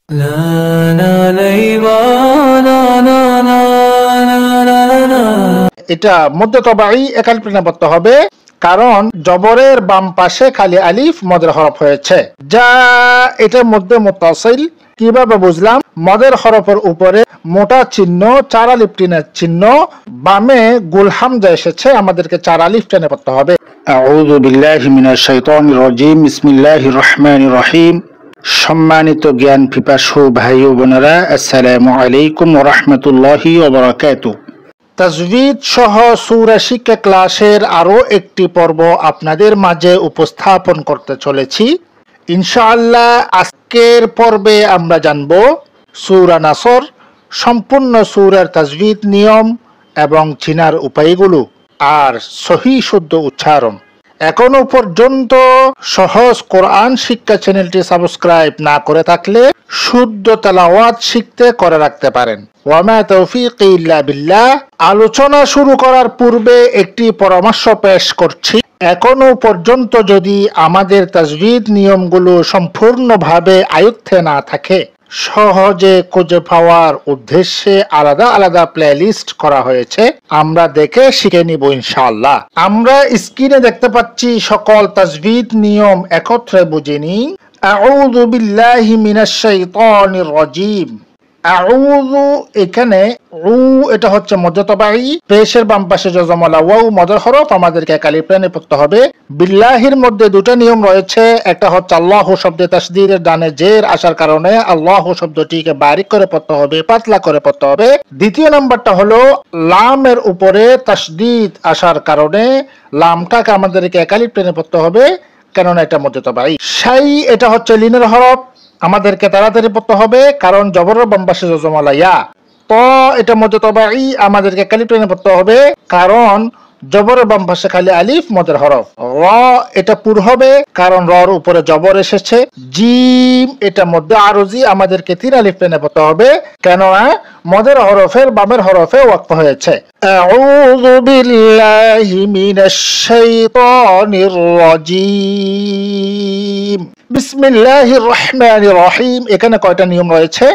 এটা মধ্যে তবাই একালিফ টেনে পড়তে হবে, কারণ জবরের বাম পাশে খালি আলিফ মদের হরফ হয়েছে। যা এটার মধ্যে মুত্তাসিল। কিভাবে বুঝলাম? মদের হরফের উপরে মোটা চিহ্ন, চার আলিফ টেনের চিহ্ন, বামে গুল হামজা এসেছে, আমাদেরকে চার আলিফ টেনে পড়তে হবে। আউযু বিল্লাহি মিনাশ শাইতানির রাজিম। বিসমিল্লাহির রহমানির রহিম। সম্মানিত জ্ঞান পিপাসু ভাই ও বোনেরা, আসসালামু আলাইকুম ওয়া রাহমাতুল্লাহি ওয়া বারাকাতুহু। তাজভিদ সহ সূরা শিক্ষা ক্লাসের আরো একটি পর্ব আপনাদের মাঝে উপস্থাপন করতে চলেছি ইনশাআল্লাহ। আজকের পর্বে আমরা জানব সূরা নাসর, সম্পূর্ণ সূরার তাজভিদ নিয়ম এবং চিনার উপায়গুলো আর সহি শুদ্ধ উচ্চারণ। এখনো পর্যন্ত সহজ কোরআন শিক্ষা চ্যানেলটি সাবস্ক্রাইব না করে থাকলে শুদ্ধ তেলাওয়াত শিখতে করে রাখতে পারেন। ওয়ামা তৌফিকি ইল্লা বিল্লাহ। আলোচনা শুরু করার পূর্বে একটি পরামর্শ পেশ করছি। এখনো পর্যন্ত যদি আমাদের তাজভিদ নিয়মগুলো সম্পূর্ণভাবে আয়ত্তে না থাকে, সহজে খুঁজে পাওয়ার উদ্দেশ্যে আলাদা আলাদা প্লেলিস্ট করা হয়েছে, আমরা দেখে শিখে নিব ইনশাআল্লাহ। আমরা স্ক্রিনে দেখতে পাচ্ছি সকল তাজভিদ নিয়ম একত্রে বুঝে নিই। আউযু বিল্লাহি মিনাশ শাইতানির রাজিম। আউযু, এখানে উ এটা হচ্ছে মধ্যতবাই, পেশের বাম পাশে জজমলা ওয়াও মদের হরফ, আমাদেরকে একালিফ টেনে পড়তে হবে। বিল্লাহির মধ্যে দুটো নিয়ম রয়েছে। একটা হচ্ছে আল্লাহ শব্দে তাসদীদের ডানে জের আসার কারণে আল্লাহ শব্দটিকে বারিক করে পড়তে হবে, পাতলা করে পড়তে হবে। দ্বিতীয় নাম্বারটা হলো লামের উপরে তাসদীদ আসার কারণে লামটাকে আমাদেরকে একালিফ টেনে পড়তে হবে, কেননা এটা মধ্যতবাই। শাই, এটা হচ্ছে লিনের হরফ, আমাদেরকে তাড়াতাড়ি পড়তে হবে, কারণ জবরের বাম পাশে জজমলা ইয়া। ত, এটা মধ্যতবাই, আমাদেরকে একালিফ টেনে পড়তে হবে, কারণ জবরের বাম পাশে খালি আলিফ মদের হরফ। র, এটা পুর হবে, কারণ রর উপরে জবর এসেছে। জিম, এটা মধ্যে আরজি, আমাদেরকে তিন আলিফ টেনে পড়তে হবে, কেননা মদের হরফের বামের হরফে ওয়াকফ হয়েছে। আউযু বিল্লাহি মিনাশ শাইতানির রাজিম। বিসমিল্লাহির রহমানির রহিম। এখানে কয়টা নিয়ম রয়েছে?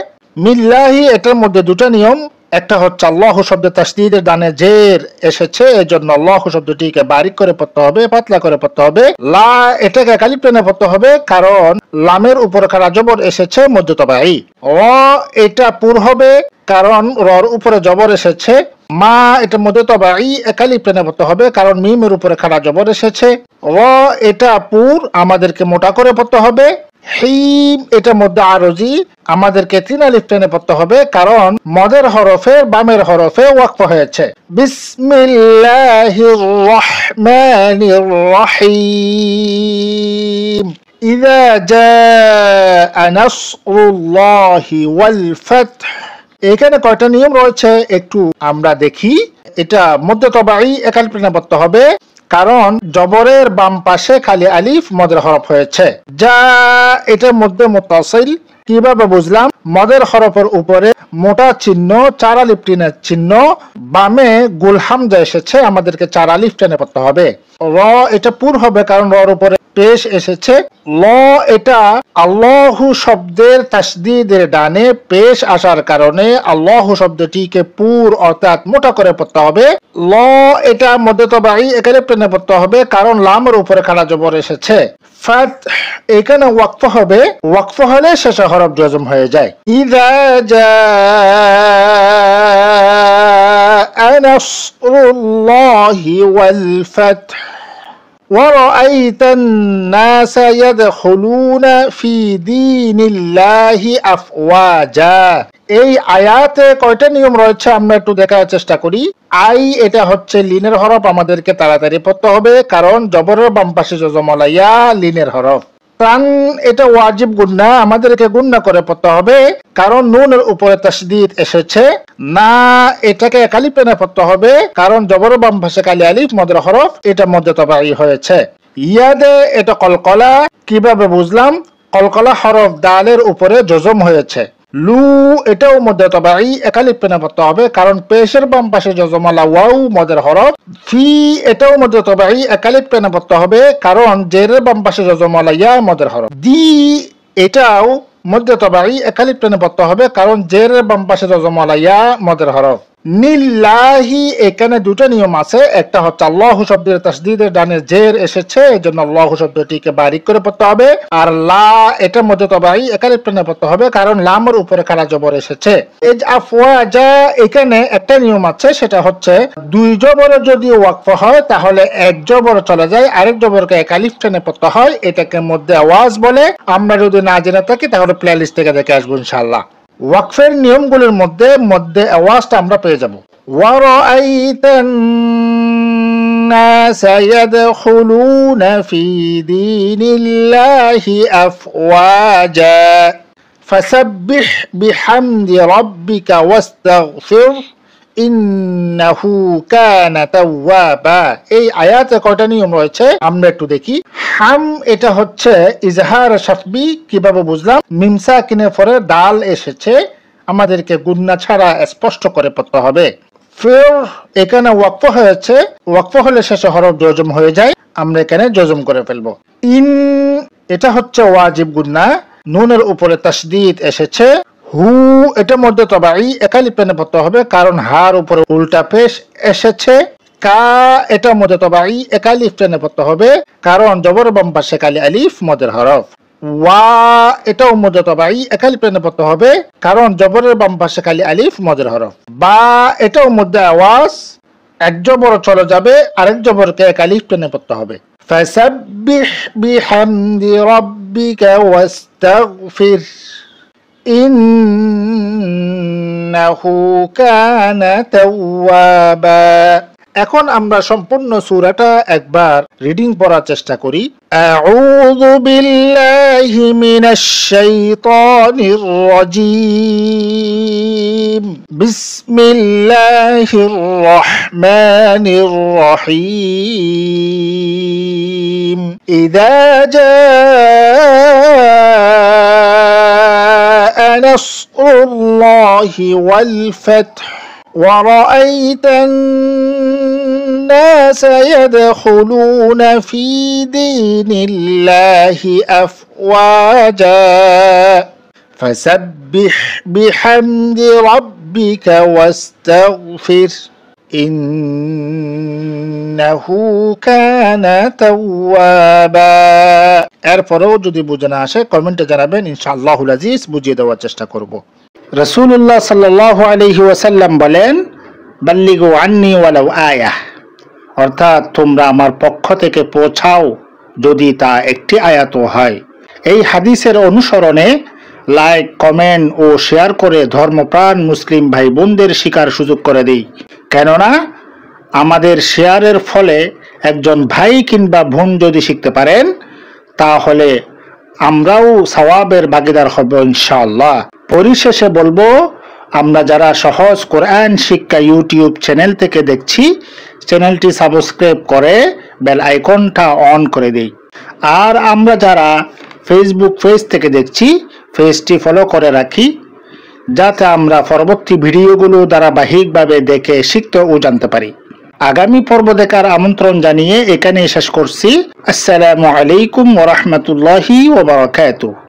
মিল্লাহি, এটার মধ্যে দুটো নিয়ম। একটা হচ্ছে আল্লাহ শব্দে তাসদীদের ডানে জের এসেছে, এজন্য আল্লাহ শব্দটিকে বারিক করে পড়তে হবে, পাতলা করে পড়তে হবে। লা, এটাকে একালিফ টেনে পড়তে হবে, কারণ লামের উপরে খাড়া জবর এসেছে মধ্যতবাই। র, এটা পুর হবে, কারণ রর উপরে জবর এসেছে। মা, এটা মধ্যতবাই, একালিফ টেনে পড়তে হবে, কারণ মিমের উপরে খাড়া জবর এসেছে। র, এটা পুর, আমাদেরকে মোটা করে পড়তে হবে। হিম, এটা মধ্যে আরজি, আমাদেরকে তিন আলিফ টেনে পড়তে হবে, কারণ মদের হরফে বামের হরফে ওয়াকফ হয়েছে। বিসমিল্লাহির রহমানির রহিম। ইযা জাআ নাসরুল্লাহি ওয়াল ফাতহ। এখানে কয়টা নিয়ম রয়েছে একটু আমরা দেখি। এটা মধ্যতবাই, একালিফ টেনে পড়তে হবে, কারণ জবরের বাম পাশে খালি আলিফ মদের হরফ হয়েছে। যা এটার মধ্যে মুত্তাসিল। কিভাবে বুঝলাম? মদের হরফের উপরে মোটা চিহ্ন, চার আলিফ টেনের চিহ্ন, বামে গুল হামজা এসেছে, আমাদেরকে চার আলিফ টেনে পড়তে হবে। র, এটা পুর হবে, কারণ রর উপরে পেশ এসেছে। ল, এটা আল্লাহ শব্দের তাসদীদের ডানে পেশ আসার কারণে আল্লাহ শব্দটিকে পুর অর্থাৎ মোটা করে পড়তে হবে। ল, এটা মধ্যতবাই, একালিফ টেনে পড়তে হবে, কারণ লামের উপরে খাড়া জবর এসেছে। ফাত, এখানে ওয়াকফ হবে, ওয়াকফ হলে শেষে হরফ জজম হয়ে যায়। ইযা জাআ নাসরুল্লাহি ওয়াল ফাতহ وَرَأَيْتَ النَّاسَ يَدْخُلُونَ فِي دِينِ اللَّهِ أَفْوَاجًا। এই আয়াতে কয়টা নিয়ম রয়েছে আমরা একটু দেখার চেষ্টা করি। আই, এটা হচ্ছে লিনের হরফ, আমাদেরকে তাড়াতাড়ি পড়তে হবে, কারণ জবরের বাম পাশে জজমলা ইয়া, লিনের হরফ। তান, এটা ওয়াজিব গুন্না, আমাদেরকে গুন্না করে পড়তে হবে, কারণ নুনের উপরে তাসদীদ এসেছে। না, এটাকে একালিফ টেনে পড়তে হবে, কারণ জবরের বাম পাশে খালি আলিফ মদের হরফ, এটা মধ্যতবাই হয়েছে। ইয়াদে, এটা কলকলা। কিভাবে বুঝলাম? কলকলা হরফ দালের উপরে জজম হয়েছে। লু, এটাও মধ্যতবাই, একালিফ টেনে পড়তে হবে, কারণ পেশের বাম পাশে জজমলা ওয়াও মদের হরফ। ফি, এটাও মধ্যতবাই, একালিফ টেনে পড়তে হবে, কারণ জেরের বাম পাশে জজমলা ইয়া মদের হরফ। দি, এটাও মধ্যে তবাই একালিফ টেনে পড়তে হবে, কারণ জেরের বাম পাশে জজমওয়ালা ইয়া মদের হরফ। নিল্লাহি এখানে দুটো নিয়ম আছে, একটা হচ্ছে আল্লাহু শব্দের তাসদীদের ডানে জের এসেছে, এজন্য আল্লাহু শব্দটিকে বারিক করে পড়তে হবে। আর লা এটার মধ্যে তবাই একালিফ টেনে পড়তে হবে, কারণ লামের উপরে খাড়া জবর এসেছে। এজ আফওয়াজা এখানে একটা নিয়ম আছে, সেটা হচ্ছে দুই জবরে যদি ওয়াকফ হয় তাহলে এক জবর চলে যায়, আরেক জবরকে একালিফ টেনে পড়তে হয়, এটাকে মধ্যে আওয়াজ বলে। আমরা যদি না জেনে থাকি তাহলে প্লেলিস্ট থেকে দেখে আসবো ইনশাআল্লাহ। ওয়াকফের নিয়মগুলোর মধ্যে আওয়াজটা আমরা পেয়ে যাব। ওয়ারাআইতান নাস ইয়াদখুলুনা ফি দীনিল্লাহি আফওয়াজা ফাসাব্বিহ বিহামদি রাব্বিকা ওয়াস্তাগফির ইন্নাহু কানা তাওয়াবা। এই আয়াতে কয়টা নিয়ম রয়েছে আমরা একটু দেখি। হাম এটা হচ্ছে ইজহার শাফবি, কিভাবে বুঝলাম? মিম সাকিনের পরে দাল এসেছে, আমাদেরকে গুন্না ছাড়া স্পষ্ট করে পড়তে হবে। ফির এখানে ওয়াকফ হয়েছে, ওয়াকফ হলে শেষে হরফ জজম হয়ে যায়, আমরা এখানে জজম করে ফেলবো। ইন এটা হচ্ছে ওয়াজিব গুন্না, নুনের উপরে তাসদীদ এসেছে। হু এটার মধ্যে তবাই একালিফ টেনে পড়তে হবে, কারণ হার উপরে উল্টা পেশ এসেছে। কা এটার মধ্যে তবাই একালিফ টেনে পড়তে হবে, কারণ জবর বাম পাশে কালি আলিফ মদের হরফ। ওয়া এটাও মধ্যে তবাই একালিফ টেনে পড়তে হবে, কারণ জবরের বাম পাশে কালি আলিফ মদের হরফ। বা এটাও মধ্যে আওয়াজ, এক জবর চলে যাবে, আরেক জবরকে একালিফ টেনে পড়তে হবে। ফাসাব্বিহ বিহামদি রাব্বিকা ওয়াস্তাগফির ইন্নাহু কানা তাওয়াবা। এখন আমরা সম্পূর্ণ সূরাটা একবার রিডিং পড়ার চেষ্টা করি। আউযু বিল্লাহি মিনাশ শাইতানির রাজীম। বিসমিল্লাহির রহমানির রহিম। ইযা জাআ নাসরুল্লাহি ওয়াল ফাতহ ورأيت الناس يدخلون في دين الله أفواجا فسبح بحمد ربك واستغفر إنه كان توابا। এরপরেও যদি বুঝে না আসে কমেন্টে জানাবেন, ইনশাআল্লাহুল আজিজ বুঝিয়ে দেওয়ার চেষ্টা করব। রাসূলুল্লাহ সাল্লাল্লাহু আলাইহি ওয়াসাল্লাম বলেন, বাল্লিগু আন্নি ওয়ালাউ আয়াহ, অর্থাৎ তোমরা আমার পক্ষ থেকে পৌঁছাও যদি তা একটি আয়াতও হয়। এই হাদিসের অনুসরণে লাইক, কমেন্ট ও শেয়ার করে ধর্মপ্রাণ মুসলিম ভাই বোনদের শিকার সুযোগ করে দিই, কেননা আমাদের শেয়ারের ফলে একজন ভাই কিংবা বোন যদি শিখতে পারেন তাহলে আমরাও সওয়াবের ভাগীদার হব ইনশাআল্লাহ। পরিশেষে বলবো, আমরা যারা সহজ কোরআন শিক্ষা ইউটিউব চ্যানেল থেকে দেখছি, চ্যানেলটি সাবস্ক্রাইব করে বেল আইকনটা অন করে দিই। আর আমরা যারা ফেসবুক পেজ থেকে দেখছি, পেজটি ফলো করে রাখি, যাতে আমরা পরবর্তী ভিডিওগুলো ধারাবাহিকভাবে দেখে শিখতে ও জানতে পারি। আগামী পর্ব দেখার আমন্ত্রণ জানিয়ে এখানে শেষ করছি। আসসালামু আলাইকুম ওয়া রাহমাতুল্লাহি ওয়া বারাকাতুহু।